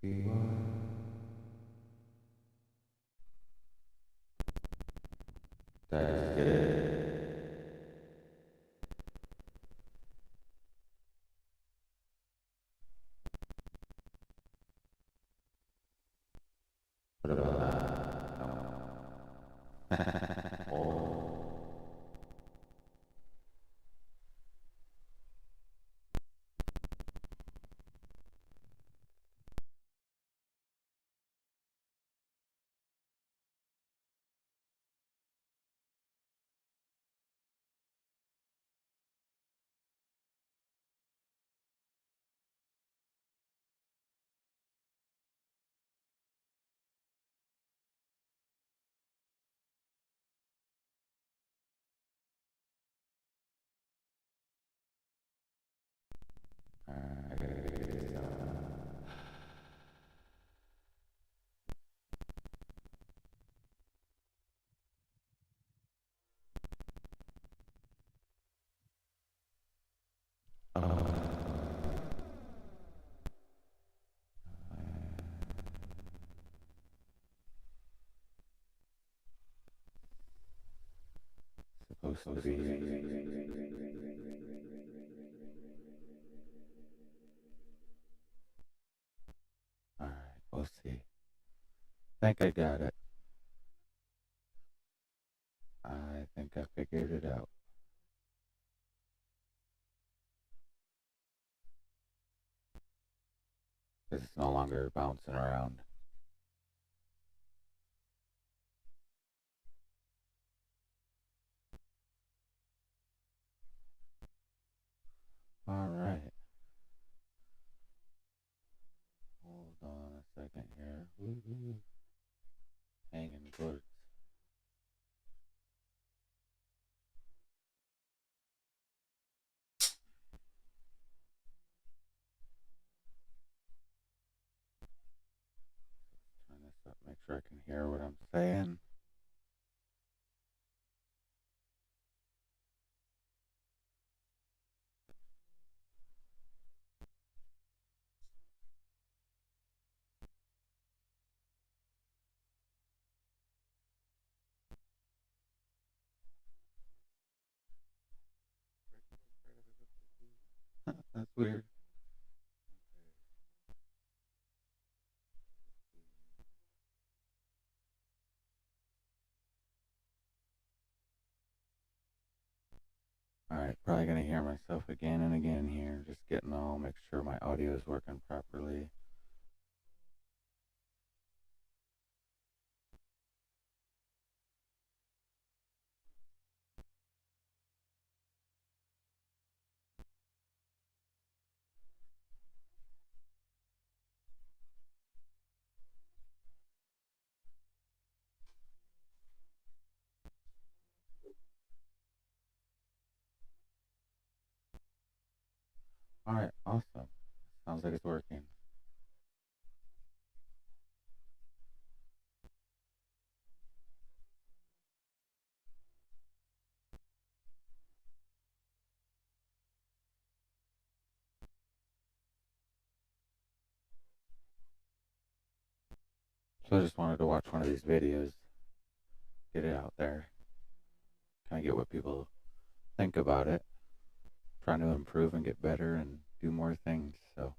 That's good. What about that? No. Oh. Supposed to be. Alright, we'll see. Think I got it. I think I figured it out. It's no longer bouncing around. Alright. Hold on a second here. Woo-hoo. Hanging glutes. Turn this up, make sure I can hear what I'm saying. That's weird. Alright, probably gonna hear myself again and again here. Just getting all, make sure my audio is working properly. Alright, awesome. Sounds like it's working. So I just wanted to watch one of these videos, get it out there, kind of get what people think about it, trying to improve and get better and do more things. So,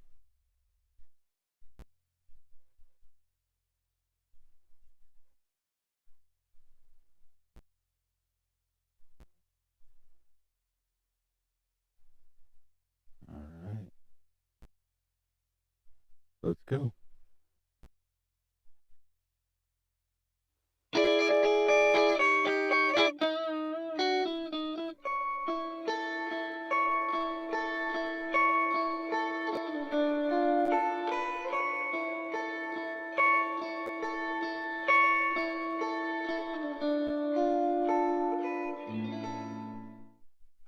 alright, let's go.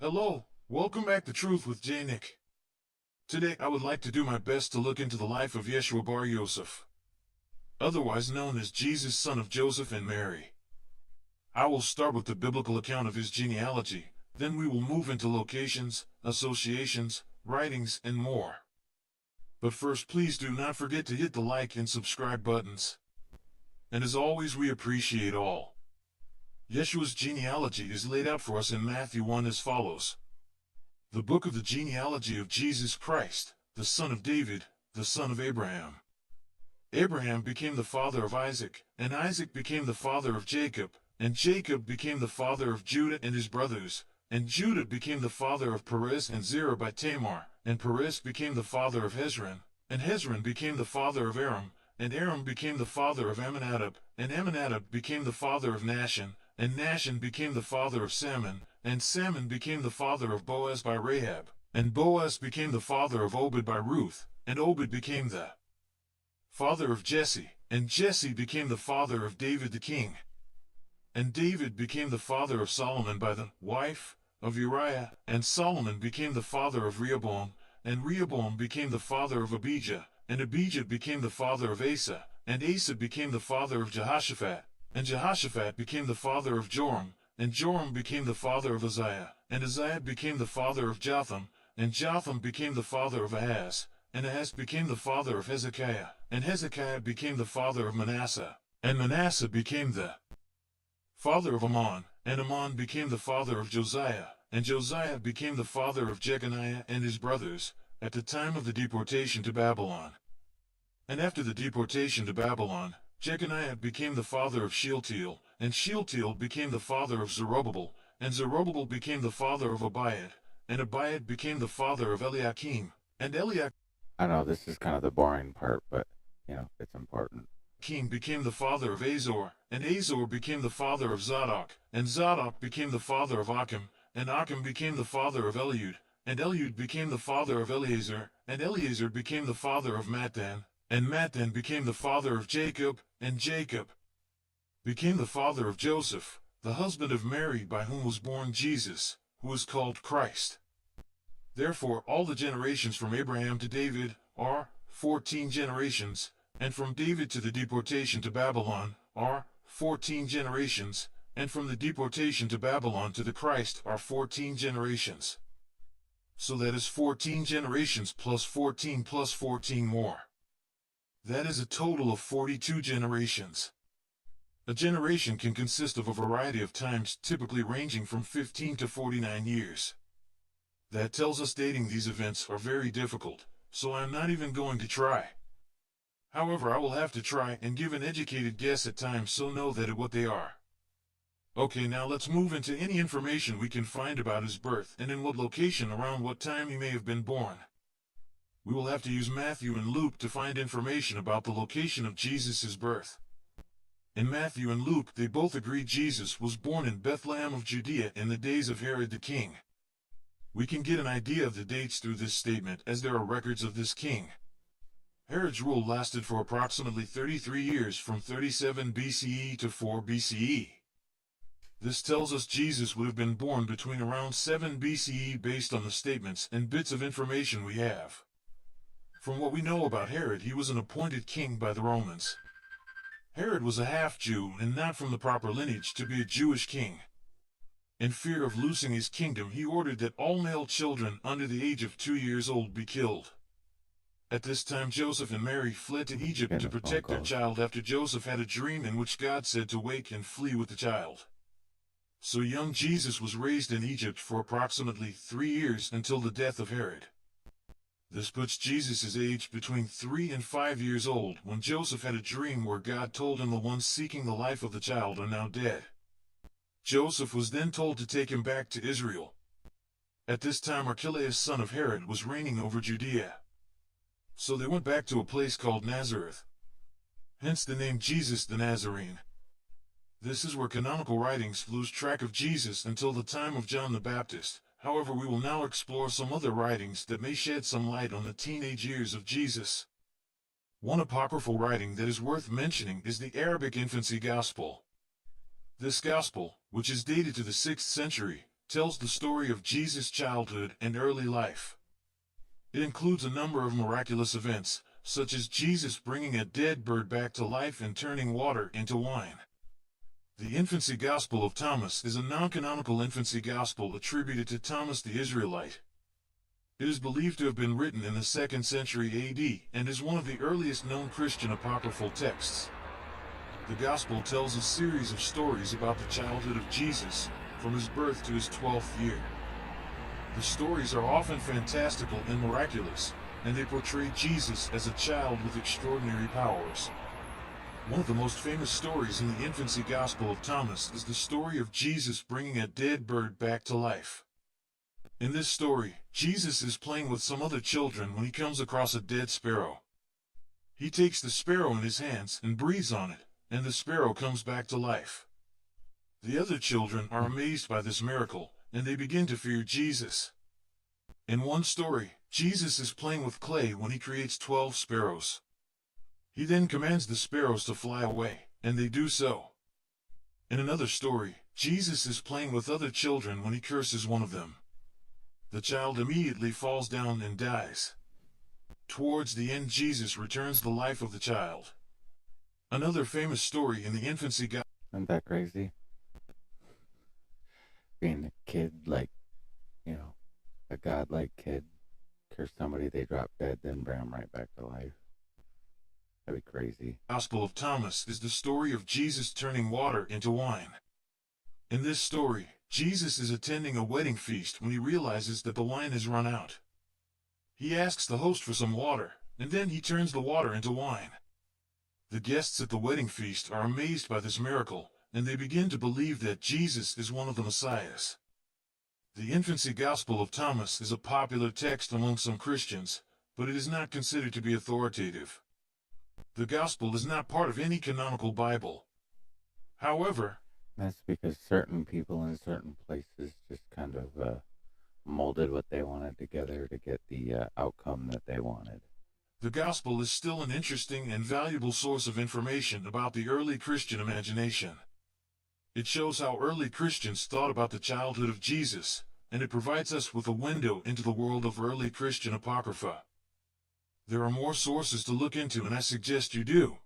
Hello, welcome back to Truth with J. Nick. Today I would like to do my best to look into the life of Yahshua bar Yosef, otherwise known as Jesus, son of Joseph and Mary. I will start with the biblical account of his genealogy, then we will move into locations, associations, writings, and more. But first, please do not forget to hit the like and subscribe buttons. And as always, we appreciate all. Yeshua's genealogy is laid out for us in Matthew 1 as follows. The book of the genealogy of Jesus Christ, the son of David, the son of Abraham. Abraham became the father of Isaac, and Isaac became the father of Jacob, and Jacob became the father of Judah and his brothers, and Judah became the father of Perez and Zerah by Tamar, and Perez became the father of Hezron, and Hezron became the father of Aram, and Aram became the father of Amminadab, and Amminadab became the father of Nahshon, and Nahshon became the father of Salmon, and Salmon became the father of Boaz by Rahab, and Boaz became the father of Obed by Ruth, and Obed became the father of Jesse, and Jesse became the father of David the king. And David became the father of Solomon by the wife of Uriah, and Solomon became the father of Rehoboam, and Rehoboam became the father of Abijah, and Abijah became the father of Asa, and Asa became the father of Jehoshaphat, and Jehoshaphat became the father of Joram, and Joram became the father of Uzziah, and Uzziah became the father of Jotham, and Jotham became the father of Ahaz, and Ahaz became the father of Hezekiah, and Hezekiah became the father of Manasseh, and Manasseh became the father of Ammon, and Ammon became the father of Josiah, and Josiah became the father of Jeconiah and his brothers, at the time of the deportation to Babylon. And after the deportation to Babylon, Jeconiah became the father of Shealtiel, and Shealtiel became the father of Zerubbabel, and Zerubbabel became the father of Abiad, and Abiad became the father of Eliakim, and Eliakim I know this is kind of the boring part, but, it's important. became the father of Azor, and Azor became the father of Zadok, and Zadok became the father of Achim, and Achim became the father of Eliud, and Eliud became the father of Eleazar, and Eleazar became the father of Mattan, and Mattan became the father of Jacob, and Jacob became the father of Joseph, the husband of Mary by whom was born Jesus, who is called Christ. Therefore all the generations from Abraham to David are 14 generations, and from David to the deportation to Babylon are 14 generations, and from the deportation to Babylon to the Christ are 14 generations. So that is 14 generations plus 14 plus 14 more. That is a total of 42 generations. A generation can consist of a variety of times, typically ranging from 15 to 49 years. That tells us dating these events are very difficult, so I am not even going to try. However, I will have to try and give an educated guess at times, so know that what they are. Okay, now let's move into any information we can find about his birth and in what location around what time he may have been born. We will have to use Matthew and Luke to find information about the location of Jesus' birth. In Matthew and Luke, they both agree Jesus was born in Bethlehem of Judea in the days of Herod the king. We can get an idea of the dates through this statement, as there are records of this king. Herod's rule lasted for approximately 33 years, from 37 BCE to 4 BCE. This tells us Jesus would have been born between around 7 BCE based on the statements and bits of information we have. From what we know about Herod, he was an appointed king by the Romans. Herod was a half-Jew and not from the proper lineage to be a Jewish king. In fear of losing his kingdom, he ordered that all male children under the age of 2 years old be killed. At this time, Joseph and Mary fled to Egypt to protect their child after Joseph had a dream in which God said to wake and flee with the child. So young Jesus was raised in Egypt for approximately 3 years until the death of Herod. This puts Jesus' age between 3 and 5 years old when Joseph had a dream where God told him the ones seeking the life of the child are now dead. Joseph was then told to take him back to Israel. At this time, Archelaus, son of Herod, was reigning over Judea. So they went back to a place called Nazareth. Hence the name Jesus the Nazarene. This is where canonical writings lose track of Jesus until the time of John the Baptist. However, we will now explore some other writings that may shed some light on the teenage years of Jesus. One apocryphal writing that is worth mentioning is the Arabic Infancy Gospel. This gospel, which is dated to the 6th century, tells the story of Jesus' childhood and early life. It includes a number of miraculous events, such as Jesus bringing a dead bird back to life and turning water into wine. The Infancy Gospel of Thomas is a non-canonical infancy gospel attributed to Thomas the Israelite. It is believed to have been written in the 2nd century AD and is one of the earliest known Christian apocryphal texts. The Gospel tells a series of stories about the childhood of Jesus, from his birth to his 12th year. The stories are often fantastical and miraculous, and they portray Jesus as a child with extraordinary powers. One of the most famous stories in the infancy Gospel of Thomas is the story of Jesus bringing a dead bird back to life. In this story, Jesus is playing with some other children when he comes across a dead sparrow. He takes the sparrow in his hands and breathes on it, and the sparrow comes back to life. The other children are amazed by this miracle, and they begin to fear Jesus. In one story, Jesus is playing with clay when he creates 12 sparrows. He then commands the sparrows to fly away, and they do so. In another story, Jesus is playing with other children when he curses one of them. The child immediately falls down and dies. Towards the end, Jesus returns the life of the child. Another famous story in the infancy Gospel. Isn't that crazy? Being a kid, like, a godlike kid, curse somebody, they drop dead, then bring them right back to life. That'd be crazy. Gospel of Thomas is the story of Jesus turning water into wine. In this story, Jesus is attending a wedding feast when he realizes that the wine has run out. He asks the host for some water, and then he turns the water into wine. The guests at the wedding feast are amazed by this miracle, and they begin to believe that Jesus is one of the Messiahs. The infancy Gospel of Thomas is a popular text among some Christians, but it is not considered to be authoritative. The Gospel is not part of any canonical Bible. However, that's because certain people in certain places just kind of molded what they wanted together to get the outcome that they wanted. The Gospel is still an interesting and valuable source of information about the early Christian imagination. It shows how early Christians thought about the childhood of Jesus, and it provides us with a window into the world of early Christian apocrypha. There are more sources to look into, and I suggest you do.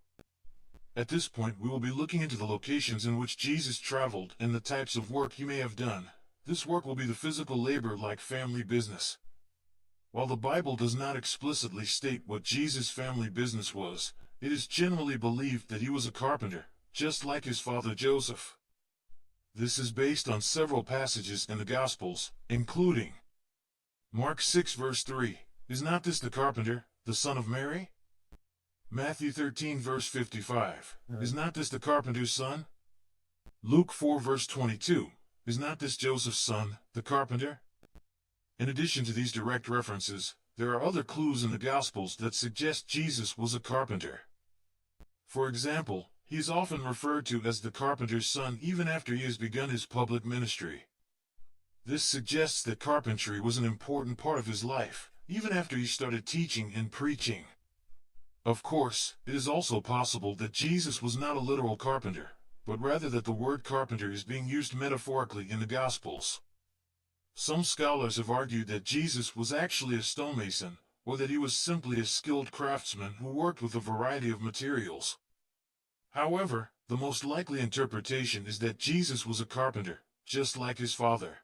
At this point, we will be looking into the locations in which Jesus traveled and the types of work he may have done. This work will be the physical labor like family business. While the Bible does not explicitly state what Jesus' family business was, it is generally believed that he was a carpenter, just like his father Joseph. This is based on several passages in the Gospels, including Mark 6 verse 3, "Is not this the carpenter, the son of Mary?" Matthew 13 verse 55, "Is not this the carpenter's son?" Luke 4 verse 22, "Is not this Joseph's son, the carpenter?" In addition to these direct references, there are other clues in the Gospels that suggest Jesus was a carpenter. For example, he is often referred to as the carpenter's son even after he has begun his public ministry. This suggests that carpentry was an important part of his life, even after he started teaching and preaching. Of course, it is also possible that Jesus was not a literal carpenter, but rather that the word carpenter is being used metaphorically in the Gospels. Some scholars have argued that Jesus was actually a stonemason, or that he was simply a skilled craftsman who worked with a variety of materials. However, the most likely interpretation is that Jesus was a carpenter, just like his father.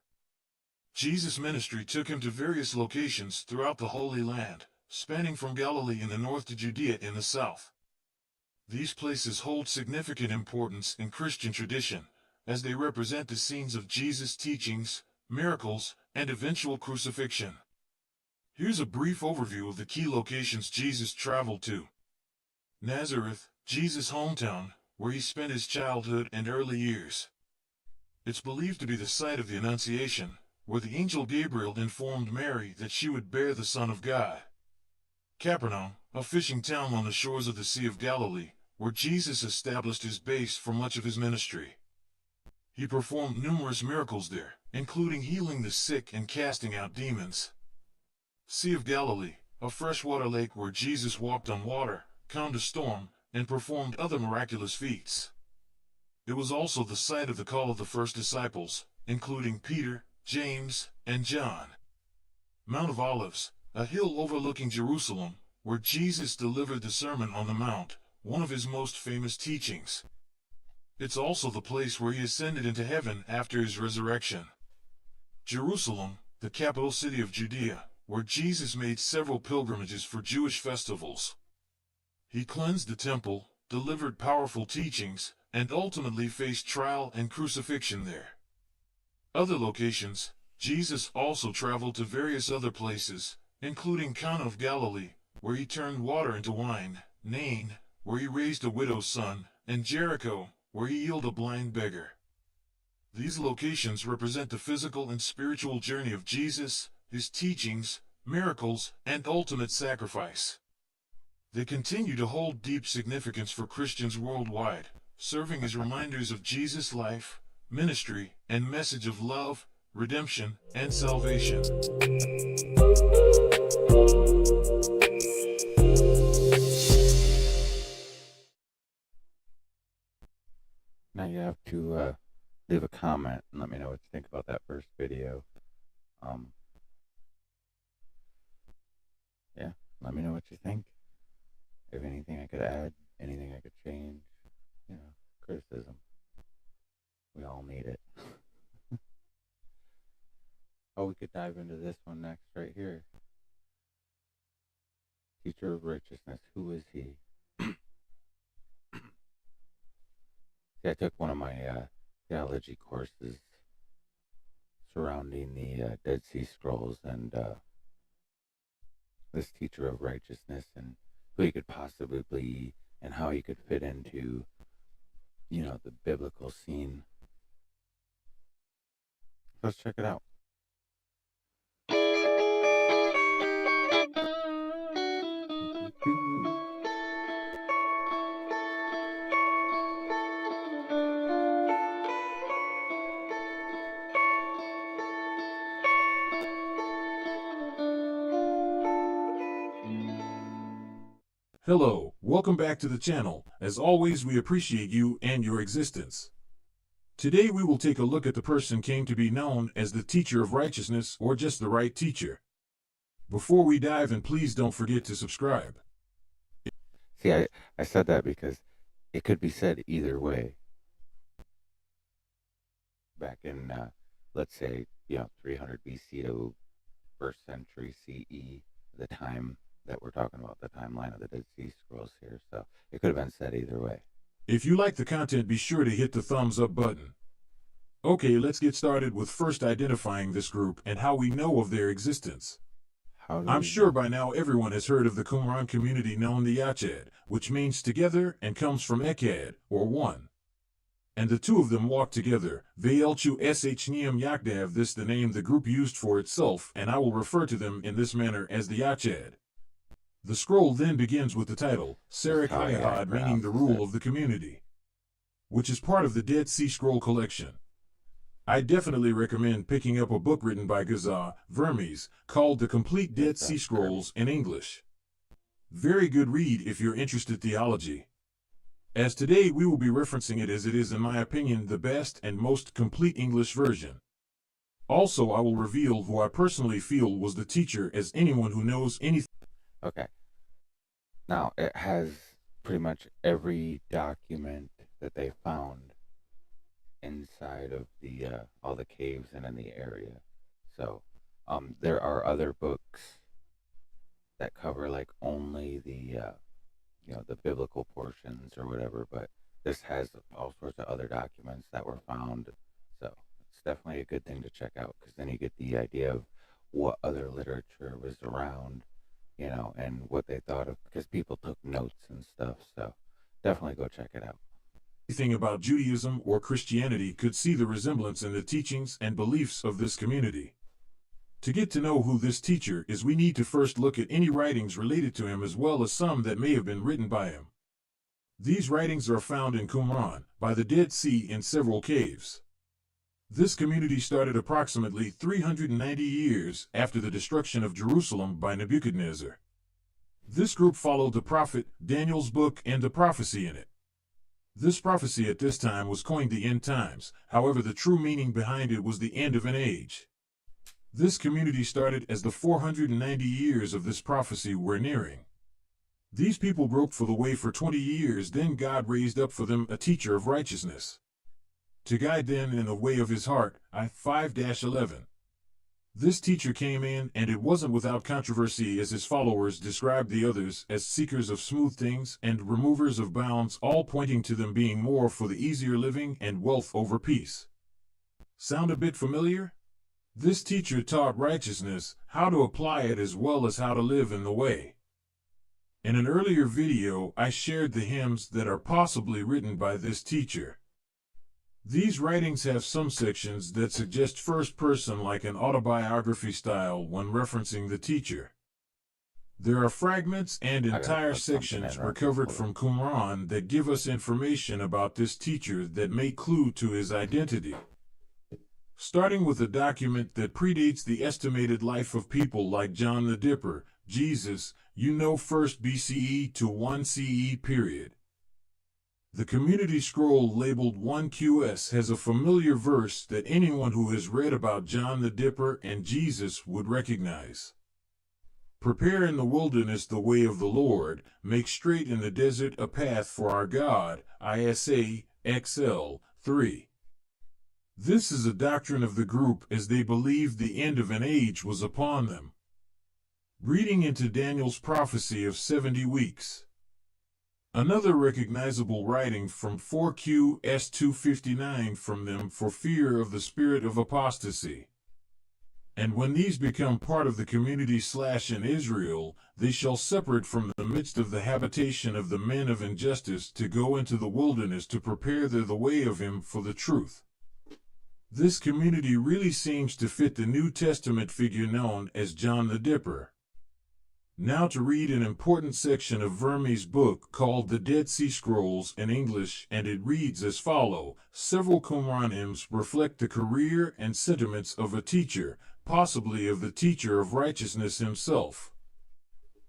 Jesus' ministry took him to various locations throughout the Holy Land, spanning from Galilee in the north to Judea in the south. These places hold significant importance in Christian tradition, as they represent the scenes of Jesus' teachings, miracles, and eventual crucifixion. Here's a brief overview of the key locations Jesus traveled to. Nazareth, Jesus' hometown, where he spent his childhood and early years. It's believed to be the site of the Annunciation, where the angel Gabriel informed Mary that she would bear the Son of God. Capernaum, a fishing town on the shores of the Sea of Galilee, where Jesus established his base for much of his ministry. He performed numerous miracles there, including healing the sick and casting out demons. Sea of Galilee, a freshwater lake where Jesus walked on water, calmed a storm, and performed other miraculous feats. It was also the site of the call of the first disciples, including Peter, James, and John. Mount of Olives, a hill overlooking Jerusalem, where Jesus delivered the Sermon on the Mount, one of his most famous teachings. It's also the place where he ascended into heaven after his resurrection. Jerusalem, the capital city of Judea, where Jesus made several pilgrimages for Jewish festivals. He cleansed the temple, delivered powerful teachings, and ultimately faced trial and crucifixion there. Other locations, Jesus also traveled to various other places, including Cana of Galilee, where he turned water into wine, Nain, where he raised a widow's son, and Jericho, where he healed a blind beggar. These locations represent the physical and spiritual journey of Jesus, his teachings, miracles, and ultimate sacrifice. They continue to hold deep significance for Christians worldwide, serving as reminders of Jesus' life, ministry, and message of love, redemption, and salvation. Now you have to leave a comment and let me know what you think about that first video. Yeah, let me know what you think. If anything I could add, anything I could change, criticism. We all need it. Oh, we could dive into this one next right here. Teacher of righteousness, who is he? See, I took one of my theology courses surrounding the Dead Sea Scrolls and this teacher of righteousness and who he could possibly be and how he could fit into, the biblical scene. Let's check it out. Hello, welcome back to the channel. As always, we appreciate you and your existence. Today we will take a look at the person came to be known as the teacher of righteousness or just the right teacher. Before we dive in, please don't forget to subscribe. See, I said that because it could be said either way. Back in, let's say, 300 BC to 1st century CE, the time that we're talking about, the timeline of the Dead Sea Scrolls here. So it could have been said either way. If you like the content, be sure to hit the thumbs up button. Okay, let's get started with first identifying this group and how we know of their existence. I'm sure by now everyone has heard of the Qumran community known the Yahshua, which means together and comes from Echad, or one. And the two of them walk together. Ve'elchu shneim yakdav, this the name the group used for itself, and I will refer to them in this manner as the Yahshua. The scroll then begins with the title, Serach Hayahad, meaning the rule of the community, which is part of the Dead Sea Scroll collection. I definitely recommend picking up a book written by Gaza Vermes called The Complete Dead Sea Scrolls in English. Very good read if you're interested in theology. As today we will be referencing it as it is, in my opinion, the best and most complete English version. Also, I will reveal who I personally feel was the teacher, as anyone who knows anything. Okay. Now, it has pretty much every document that they found inside of the all the caves and in the area. So, there are other books that cover like only the the biblical portions or whatever, but this has all sorts of other documents that were found. So, it's definitely a good thing to check out, because then you get the idea of what other literature was around, and what they thought of, because people took notes and stuff. So definitely go check it out. Anything about Judaism or Christianity could see the resemblance in the teachings and beliefs of this community. To get to know who this teacher is, we need to first look at any writings related to him, as well as some that may have been written by him. These writings are found in Qumran, by the Dead Sea, in several caves. This community started approximately 390 years after the destruction of Jerusalem by Nebuchadnezzar. This group followed the prophet Daniel's book and the prophecy in it. This prophecy at this time was coined the end times. However, the true meaning behind it was the end of an age. This community started as the 490 years of this prophecy were nearing. These people groped for the way for 20 years, then God raised up for them a teacher of righteousness to guide them in the way of his heart. 5-11. This teacher came in, and it wasn't without controversy, as his followers described the others as seekers of smooth things and removers of bounds, all pointing to them being more for the easier living and wealth over peace. Sound a bit familiar? This teacher taught righteousness, how to apply it, as well as how to live in the way. In an earlier video, I shared the hymns that are possibly written by this teacher. These writings have some sections that suggest first person, like an autobiography style, when referencing the teacher. There are fragments and entire sections recovered from Qumran that give us information about this teacher that may clue to his identity. Starting with a document that predates the estimated life of people like John the Dipper, Jesus, 1st BCE to 1 CE period. The community scroll labeled 1QS has a familiar verse that anyone who has read about John the Dipper and Jesus would recognize. Prepare in the wilderness the way of the Lord, make straight in the desert a path for our God, Isa, XL, 3. This is a doctrine of the group, as they believed the end of an age was upon them. Reading into Daniel's prophecy of 70 weeks. Another recognizable writing from 4QS 259 from them, for fear of the spirit of apostasy. And when these become part of the community in Israel, they shall separate from the midst of the habitation of the men of injustice, to go into the wilderness to prepare there the way of him for the truth. This community really seems to fit the New Testament figure known as John the Dipper. Now to read an important section of Vermes' book called The Dead Sea Scrolls in English, and it reads as follows. Several Qumran hymns reflect the career and sentiments of a teacher, possibly of the teacher of righteousness himself.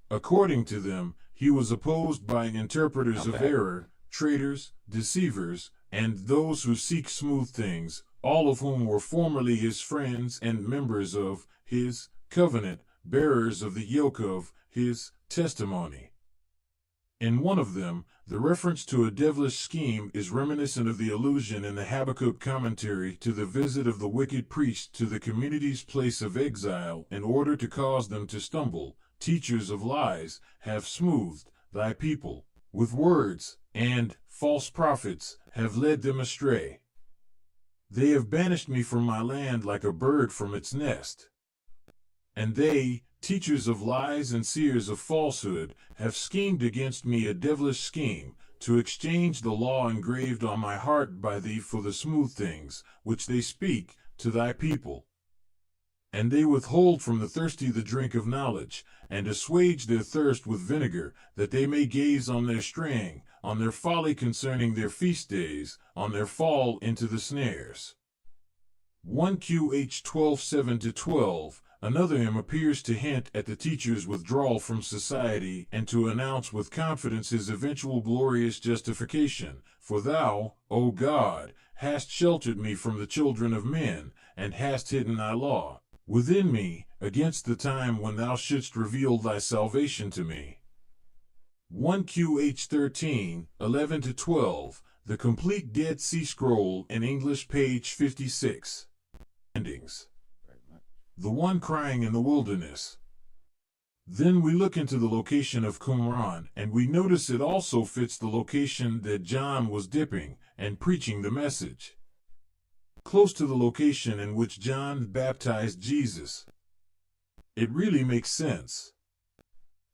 According to them, he was opposed by interpreters of error, traitors, deceivers, and those who seek smooth things, all of whom were formerly his friends and members of his covenant, bearers of the yoke of his testimony. In one of them, the reference to a devilish scheme is reminiscent of the allusion in the Habakkuk commentary to the visit of the wicked priest to the community's place of exile in order to cause them to stumble. Teachers of lies have smoothed thy people with words, and false prophets have led them astray. They have banished me from my land like a bird from its nest. And they, teachers of lies and seers of falsehood, have schemed against me a devilish scheme, to exchange the law engraved on my heart by thee for the smooth things, which they speak to thy people. And they withhold from the thirsty the drink of knowledge, and assuage their thirst with vinegar, that they may gaze on their straying, on their folly concerning their feast days, on their fall into the snares. 1QH 12:7-12. Another hymn appears to hint at the teacher's withdrawal from society and to announce with confidence his eventual glorious justification. For thou, O God, hast sheltered me from the children of men, and hast hidden thy law within me, against the time when thou shouldst reveal thy salvation to me. 1QH 13:11-12, the complete Dead Sea Scroll in English, page 56. Endings. The one crying in the wilderness. Then we look into the location of Qumran, and we notice it also fits the location that John was dipping and preaching the message. Close to the location in which John baptized Jesus. It really makes sense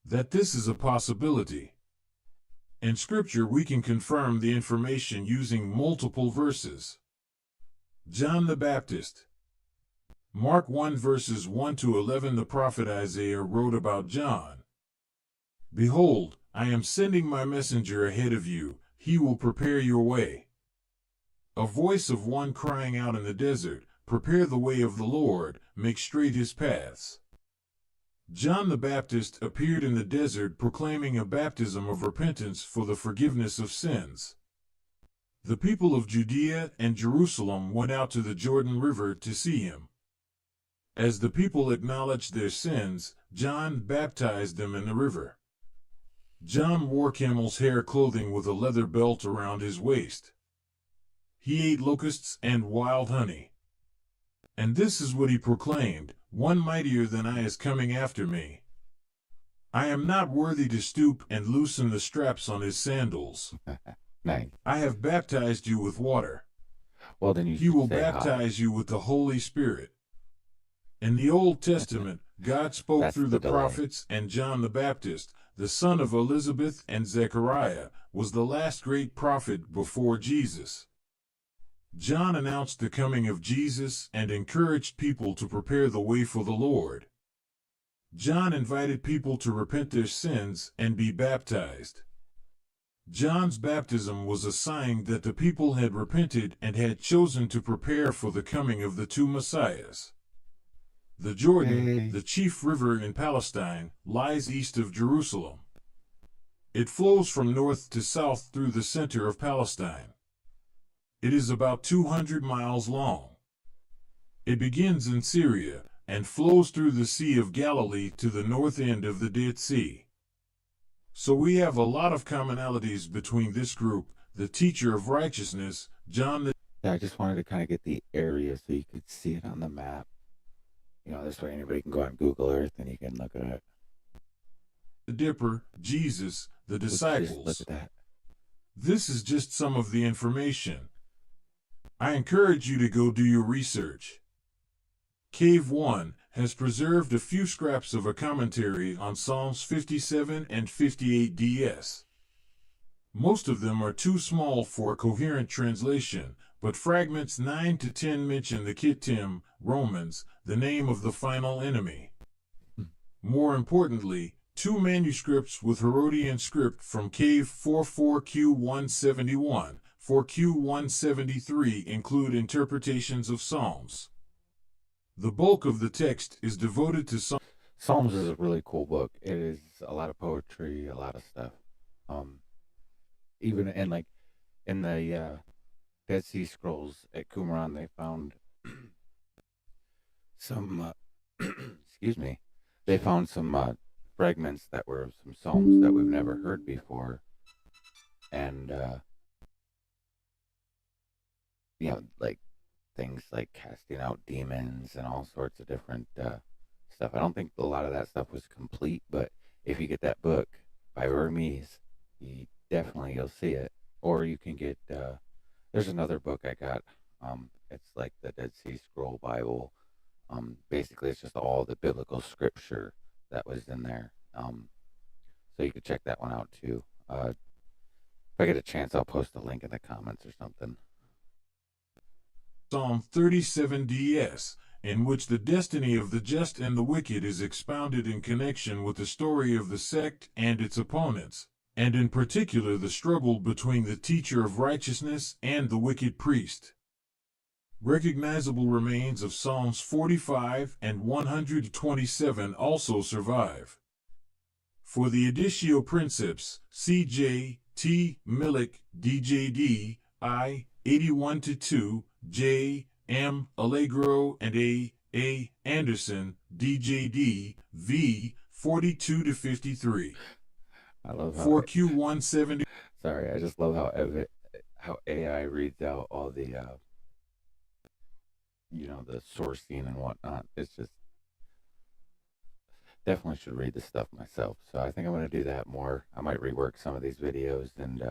that this is a possibility. In Scripture we can confirm the information using multiple verses. John the Baptist. Mark 1 verses 1-11. The prophet Isaiah wrote about John. Behold, I am sending my messenger ahead of you, he will prepare your way. A voice of one crying out in the desert, prepare the way of the Lord, make straight his paths. John the Baptist appeared in the desert proclaiming a baptism of repentance for the forgiveness of sins. The people of Judea and Jerusalem went out to the Jordan River to see him. As the people acknowledged their sins, John baptized them in the river. John wore camel's hair clothing with a leather belt around his waist. He ate locusts and wild honey. And this is what he proclaimed: "One mightier than I is coming after me. I am not worthy to stoop and loosen the straps on his sandals. Nice. I have baptized you with water. Well, then you He should will say hi. baptize you with the Holy Spirit." In the Old Testament, God spoke That's through the the delay. prophets, and John the Baptist, the son of Elizabeth and Zechariah, was the last great prophet before Jesus. John announced the coming of Jesus and encouraged people to prepare the way for the Lord. John invited people to repent their sins and be baptized. John's baptism was a sign that the people had repented and had chosen to prepare for the coming of the two Messiahs. The Jordan, Yay. the chief river in Palestine, lies east of Jerusalem. It flows from north to south through the center of Palestine. It is about 200 miles long. It begins in Syria and flows through the Sea of Galilee to the north end of the Dead Sea. So we have a lot of commonalities between this group, the teacher of righteousness, John the Yeah, I just wanted to kind of get the area so you could see it on the map. You know, this way anybody can go on Google Earth and you can look at it. Dipper, Jesus, the Would you just look disciples. at that? This is just some of the information. I encourage you to go do your research. Cave 1 has preserved a few scraps of a commentary on Psalms 57 and 58 DS. Most of them are too small for a coherent translation, but fragments 9 to 10 mention the Kittim, Romans, the name of the final enemy. More importantly, two manuscripts with Herodian script from Cave 44Q171, 4Q173 include interpretations of Psalms. The bulk of the text is devoted to Psalms is a really cool book. It is a lot of poetry, a lot of stuff. Even in like in the Dead Sea Scrolls at Qumran, they found some. Excuse me. They found some fragments that were some psalms that we've never heard before, and you know, like things like casting out demons and all sorts of different stuff. I don't think a lot of that stuff was complete, but if you get that book by Hermes, you definitely you'll see it. Or you can get there's another book I got. It's like the Dead Sea Scroll Bible. Basically, it's just all the biblical scripture that was in there. So you could check that one out too. If I get a chance, I'll post a link in the comments or something. Psalm 37 DS, in which the destiny of the just and the wicked is expounded in connection with the story of the sect and its opponents, and in particular the struggle between the teacher of righteousness and the wicked priest. Recognizable remains of Psalms 45 and 127 also survive. For the Editio Princeps, C.J. T. Millick, D.J.D., I. 81-2, J. M. Allegro, and A. A. Anderson, D.J.D., V. 42-53. I love how 4Q170. Sorry, I just love how AI reads out all the you know, the sourcing and whatnot. It's just definitely should read this stuff myself. So I think I'm going to do that more. I might rework some of these videos and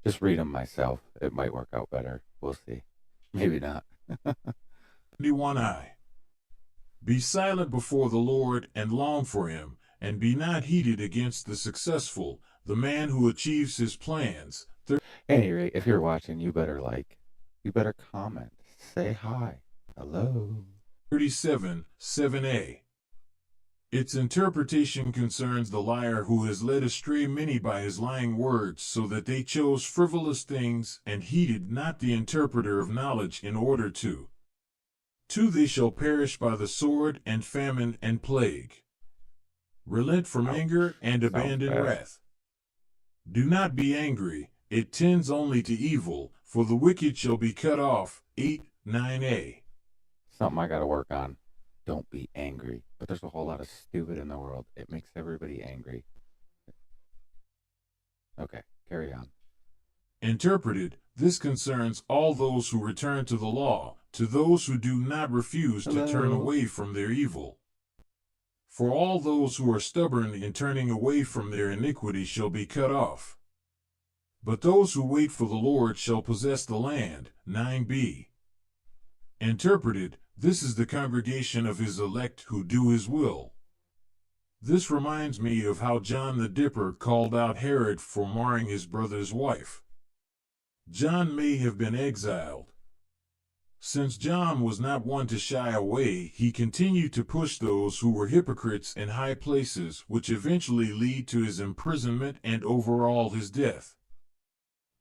just read them myself. It might work out better. We'll see. Maybe not. 21I. Be silent before the Lord and long for him, and be not heated against the successful, the man who achieves his plans. At any rate, if you're watching, you better like, you better comment, say hi, hello. 37, 7a. Its interpretation concerns the liar who has led astray many by his lying words, so that they chose frivolous things and heeded not the interpreter of knowledge in order to. 2. They shall perish by the sword and famine and plague. Relent from anger and abandon wrath. Do not be angry, it tends only to evil, for the wicked shall be cut off. 8, 9a. Something I got to work on. Don't be angry. But there's a whole lot of stupid in the world. It makes everybody angry. Okay, carry on. Interpreted, this concerns all those who return to the law, to those who do not refuse to turn away from their evil. For all those who are stubborn in turning away from their iniquity shall be cut off. But those who wait for the Lord shall possess the land. 9b. Interpreted, this is the congregation of his elect who do his will. This reminds me of how John the Dipper called out Herod for marrying his brother's wife. John may have been exiled. Since John was not one to shy away, he continued to push those who were hypocrites in high places, which eventually lead to his imprisonment and overall his death.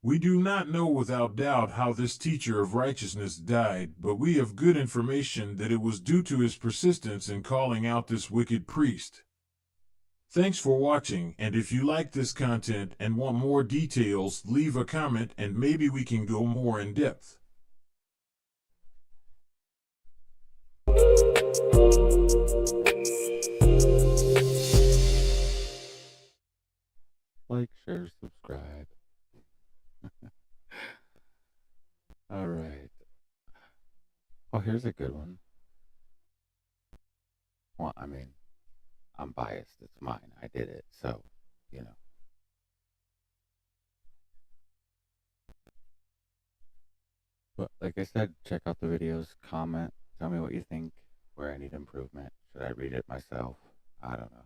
We do not know without doubt how this teacher of righteousness died, but we have good information that it was due to his persistence in calling out this wicked priest. Thanks for watching, and if you like this content and want more details, leave a comment and maybe we can go more in depth. Like, share, subscribe. All right. Oh, here's a good one. Well, I mean, I'm biased. It's mine. I did it. So, you know. But like I said, check out the videos, comment, tell me what you think, where I need improvement. Should I read it myself? I don't know.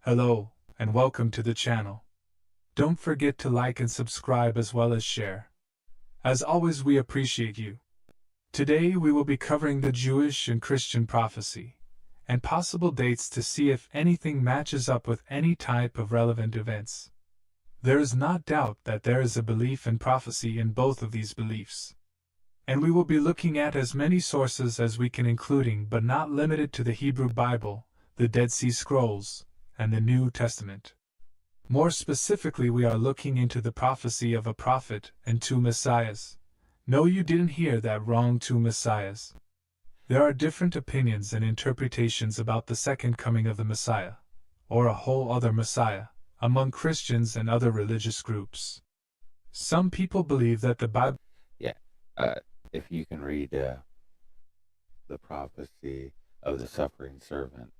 Hello, and welcome to the channel. Don't forget to like and subscribe as well as share. As always, we appreciate you. Today we will be covering the Jewish and Christian prophecy, and possible dates to see if anything matches up with any type of relevant events. There is not doubt that there is a belief in prophecy in both of these beliefs. And we will be looking at as many sources as we can, including but not limited to the Hebrew Bible, the Dead Sea Scrolls, and the New Testament. More specifically, we are looking into the prophecy of a prophet and two messiahs. No, you didn't hear that wrong, two messiahs. There are different opinions and interpretations about the second coming of the Messiah, or a whole other Messiah, among Christians and other religious groups. Some people believe that the Bible... Yeah, if you can read the prophecy of the suffering servant,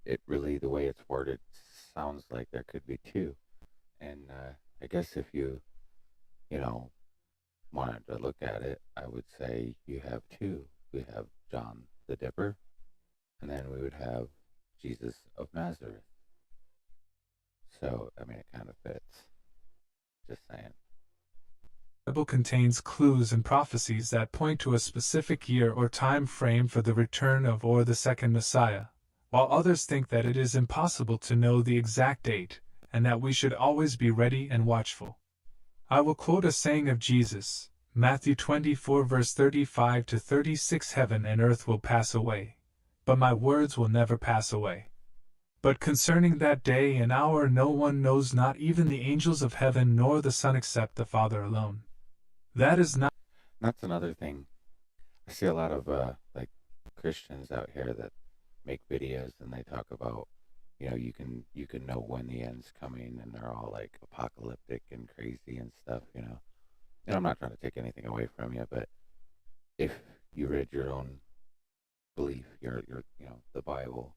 it really, the way it's worded, sounds like there could be two. And I guess if you wanted to look at it, I would say you have two. We have John the Dipper, and then we would have Jesus of Nazareth. So, I mean, it kind of fits. Just saying. The Bible contains clues and prophecies that point to a specific year or time frame for the return of or the second Messiah, while others think that it is impossible to know the exact date, and that we should always be ready and watchful. I will quote a saying of Jesus, Matthew 24 verse 35 to 36, "Heaven and earth will pass away, but my words will never pass away. But concerning that day and hour no one knows, not even the angels of heaven nor the Son except the Father alone." That is not... That's another thing. I see a lot of like Christians out here that make videos and they talk about, you can know when the end's coming, and they're all like apocalyptic and crazy and stuff, And I'm not trying to take anything away from you, but if you read your own belief, your the Bible,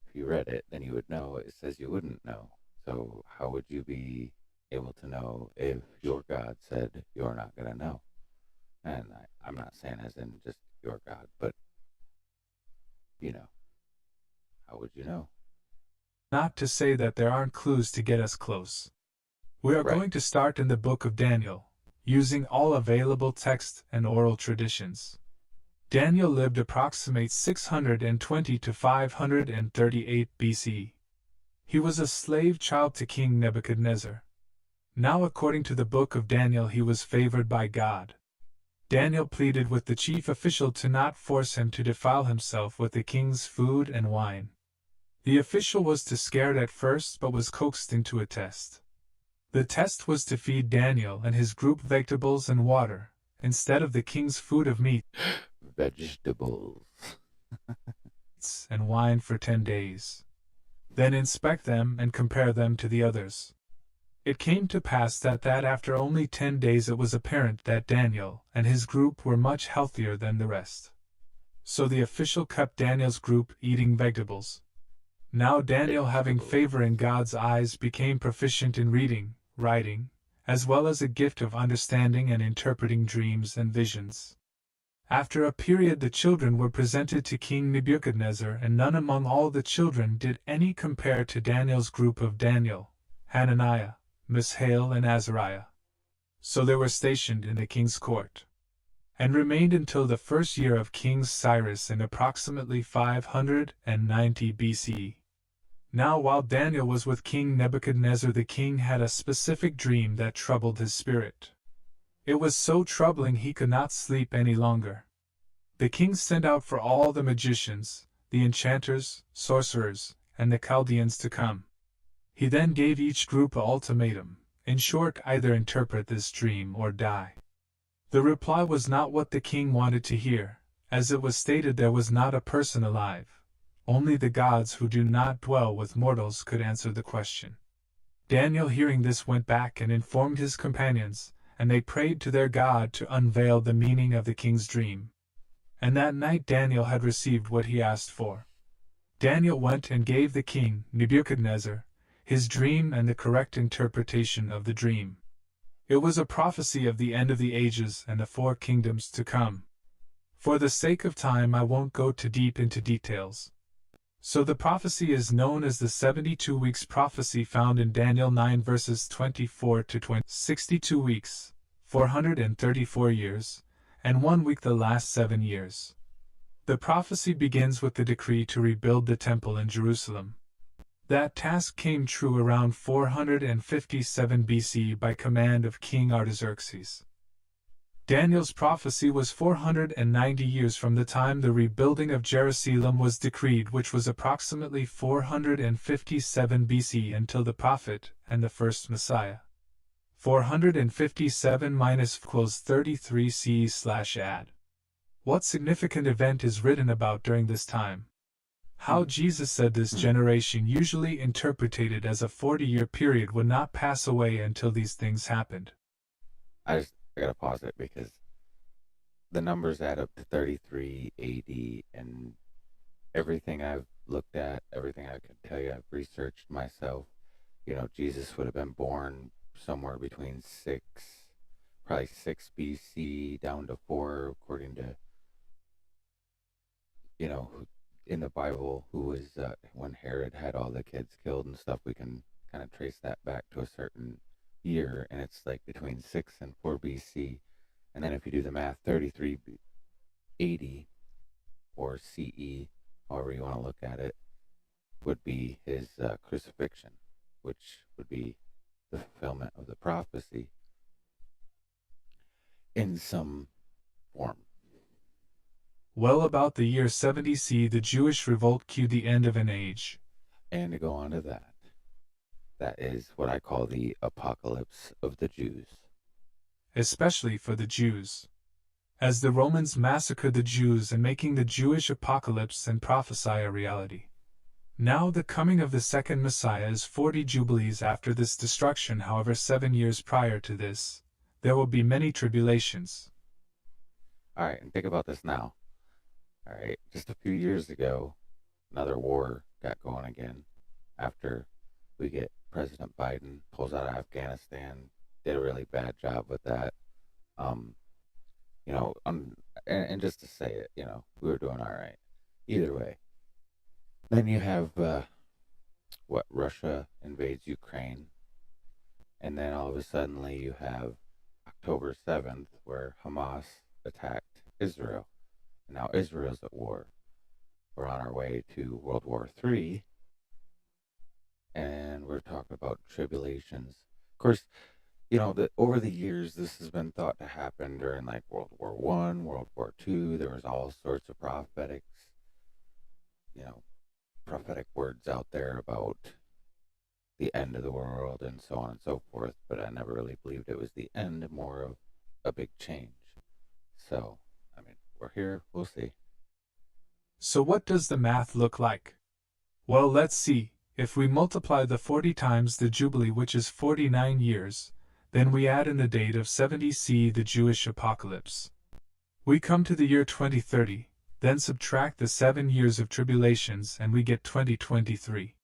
if you read it, then you would know. It says you wouldn't know. So how would you be able to know if your God said you're not going to know? And I'm not saying as in just your God, but how would you know? Not to say that there aren't clues to get us close. We are going to start in the book of Daniel, using all available text and oral traditions. Daniel lived approximately 620 to 538 BC. He was a slave child to King Nebuchadnezzar. Now, according to the book of Daniel, he was favored by God. Daniel pleaded with the chief official to not force him to defile himself with the king's food and wine. The official was too scared at first but was coaxed into a test. The test was to feed Daniel and his group vegetables and water, instead of the king's food of meat, Vegetables. and wine for 10 days. Then inspect them and compare them to the others. It came to pass that after only 10 days it was apparent that Daniel and his group were much healthier than the rest. So the official kept Daniel's group eating vegetables. Now Daniel, having favor in God's eyes, became proficient in reading, writing, as well as a gift of understanding and interpreting dreams and visions. After a period the children were presented to King Nebuchadnezzar, and none among all the children did any compare to Daniel's group of Daniel, Hananiah, Mishael and Azariah. So they were stationed in the king's court, and remained until the first year of King Cyrus in approximately 590 BCE. Now while Daniel was with King Nebuchadnezzar, the king had a specific dream that troubled his spirit. It was so troubling he could not sleep any longer. The king sent out for all the magicians, the enchanters, sorcerers, and the Chaldeans to come. He then gave each group an ultimatum, in short, either interpret this dream or die. The reply was not what the king wanted to hear, as it was stated there was not a person alive. Only the gods who do not dwell with mortals could answer the question. Daniel, hearing this, went back and informed his companions, and they prayed to their God to unveil the meaning of the king's dream. And that night Daniel had received what he asked for. Daniel went and gave the king, Nebuchadnezzar, his dream and the correct interpretation of the dream. It was a prophecy of the end of the ages and the 4 kingdoms to come. For the sake of time I won't go too deep into details. So the prophecy is known as the 72 weeks prophecy, found in Daniel 9 verses 24 to 20. 62 weeks, 434 years, and 1 week the last 7 years. The prophecy begins with the decree to rebuild the temple in Jerusalem. That task came true around 457 BC by command of King Artaxerxes. Daniel's prophecy was 490 years from the time the rebuilding of Jerusalem was decreed, which was approximately 457 BC, until the prophet and the first Messiah. 457 minus 33 CE/add. What significant event is written about during this time? How Jesus said this generation, usually interpreted as a 40-year period, would not pass away until these things happened. I gotta pause it because the numbers add up to 33 AD, and everything I've looked at, everything I can tell you, I've researched myself. Jesus would have been born somewhere between probably 6 BC down to 4, according to, in the Bible, who was when Herod had all the kids killed and stuff. We can kind of trace that back to a certain year, and it's like between 6 and 4 BC. And then if you do the math, 33 AD or CE, however you want to look at it, would be his crucifixion, which would be the fulfillment of the prophecy in some form. Well, about the year 70 CE, the Jewish revolt cued the end of an age. And to go on to that is what I call the apocalypse of the Jews. Especially for the Jews, as the Romans massacred the Jews and making the Jewish apocalypse and prophesy a reality. Now the coming of the second Messiah is 40 jubilees after this destruction. However, 7 years prior to this, there will be many tribulations. All right, and think about this now. All right, just a few years ago, another war got going again after we get President Biden pulls out of Afghanistan. Did a really bad job with that. And just to say it, we were doing all right. Either way. Then you have Russia invades Ukraine, and then all of a sudden you have October 7th, where Hamas attacked Israel. And now Israel's at war. We're on our way to World War III, and we're talking about tribulations. Of course, over the years, this has been thought to happen during like World War I, World War II. There was all sorts of you know, prophetic words out there about the end of the world and so on and so forth, but I never really believed it was the end, more of a big change. So, I mean, we're here, we'll see. So what does the math look like? Well, let's see. If we multiply the 40 times the Jubilee, which is 49 years, then we add in the date of 70 CE, the Jewish apocalypse. We come to the year 2030, then subtract the 7 years of tribulations and we get 2023.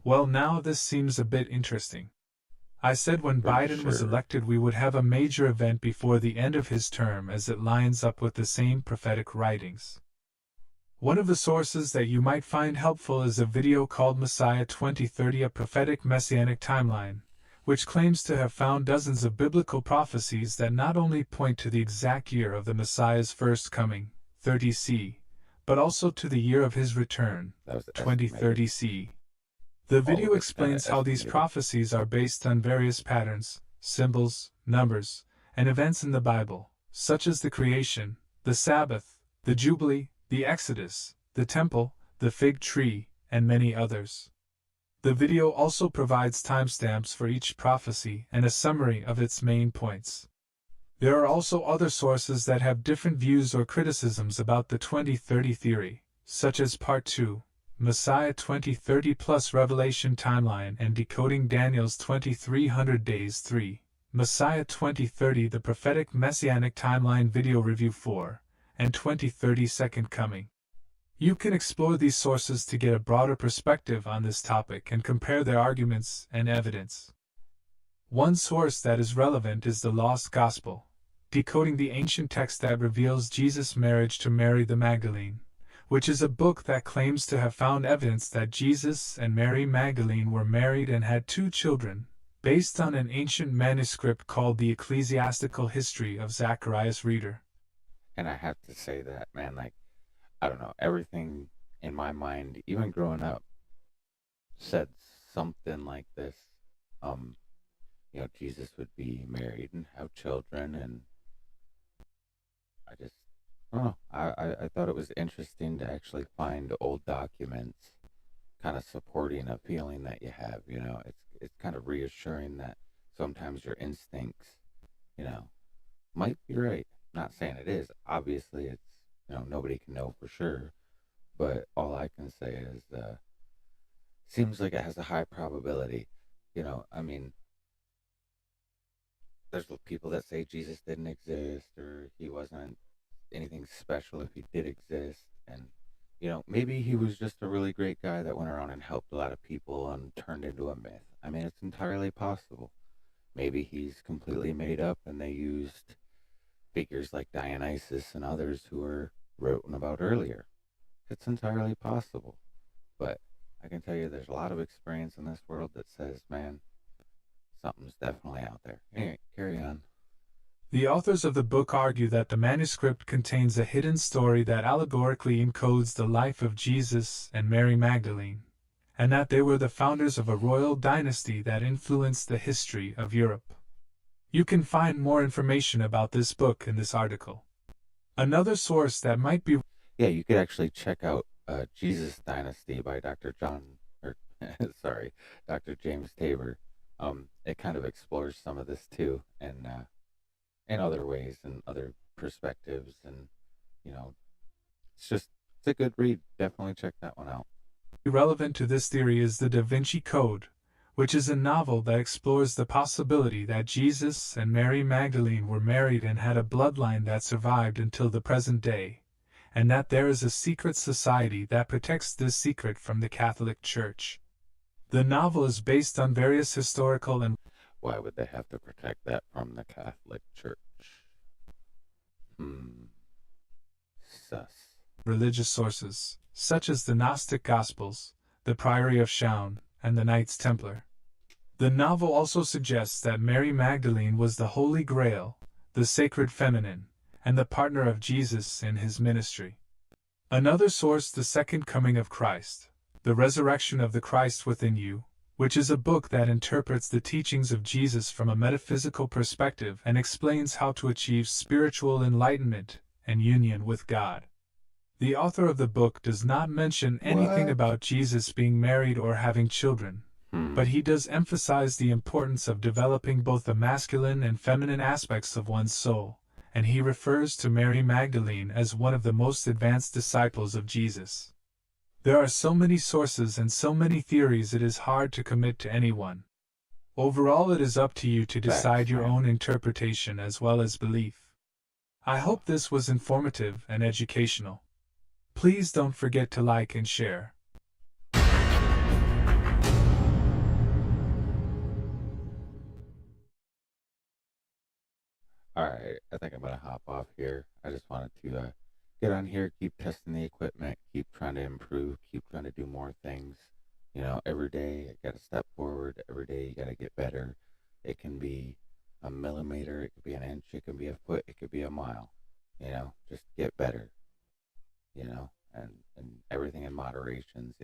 Well, now this seems a bit interesting. I said when Biden was elected we would have a major event before the end of his term, as it lines up with the same prophetic writings. One of the sources that you might find helpful is a video called Messiah 2030, a prophetic messianic timeline, which claims to have found dozens of biblical prophecies that not only point to the exact year of the Messiah's first coming, 30 CE, but also to the year of his return, 2030 CE. The video explains how these prophecies are based on various patterns, symbols, numbers, and events in the Bible, such as the creation, the Sabbath, the Jubilee, the Exodus, the Temple, the fig tree, and many others. The video also provides timestamps for each prophecy and a summary of its main points. There are also other sources that have different views or criticisms about the 2030 theory, such as Part 2, Messiah 2030 plus Revelation Timeline and Decoding Daniel's 2300 Days 3, Messiah 2030 the Prophetic Messianic Timeline Video Review 4, and 2030 Second Coming. You can explore these sources to get a broader perspective on this topic and compare their arguments and evidence. One source that is relevant is the Lost Gospel, decoding the ancient text that reveals Jesus' marriage to Mary the Magdalene, which is a book that claims to have found evidence that Jesus and Mary Magdalene were married and had 2 children, based on an ancient manuscript called the Ecclesiastical History of Zacharias Reader. And I have to say that, man, like, I don't know, everything in my mind, even growing up, said something like this. Jesus would be married and have children, and I don't know. I thought it was interesting to actually find old documents kind of supporting a feeling that you have, it's kind of reassuring that sometimes your instincts, might be right. Not saying it is. Obviously, it's, nobody can know for sure. But all I can say is, seems like it has a high probability. I mean, there's people that say Jesus didn't exist or he wasn't anything special if he did exist. And, maybe he was just a really great guy that went around and helped a lot of people and turned into a myth. I mean, it's entirely possible. Maybe he's completely made up and they used figures like Dionysus and others who were written about earlier. It's entirely possible. But I can tell you there's a lot of experience in this world that says, man, something's definitely out there. Anyway, carry on. The authors of the book argue that the manuscript contains a hidden story that allegorically encodes the life of Jesus and Mary Magdalene, and that they were the founders of a royal dynasty that influenced the history of Europe. You can find more information about this book in this article. Another source that might be... Yeah, you could actually check out Jesus Dynasty by Dr. James Tabor. It kind of explores some of this too, and in other ways and other perspectives, and it's a good read. Definitely check that one out. Relevant to this theory is the Da Vinci Code, which is a novel that explores the possibility that Jesus and Mary Magdalene were married and had a bloodline that survived until the present day, and that there is a secret society that protects this secret from the Catholic Church. The novel is based on various historical and... Why would they have to protect that from the Catholic Church? Sus. Religious sources, such as the Gnostic Gospels, the Priory of Chaun, and the Knights Templar. The novel also suggests that Mary Magdalene was the Holy Grail, the sacred feminine, and the partner of Jesus in his ministry. Another source, the Second Coming of Christ, the resurrection of the Christ within you, which is a book that interprets the teachings of Jesus from a metaphysical perspective and explains how to achieve spiritual enlightenment and union with God. The author of the book does not mention anything What? about Jesus being married or having children, but he does emphasize the importance of developing both the masculine and feminine aspects of one's soul, and he refers to Mary Magdalene as one of the most advanced disciples of Jesus. There are so many sources and so many theories it is hard to commit to any one. Overall, it is up to you to decide Facts, your man. own interpretation as well as belief. I hope this was informative and educational. Please don't forget to like and share. Alright, I think I'm gonna hop off here. I just wanted to get on here, keep testing the equipment, keep trying to improve, keep trying to do more things. You know, every day I gotta step forward, every day you gotta get better. It can be a millimeter, it could be an inch, it could be a foot, it could be a mile. You know, just get better, and everything in moderations,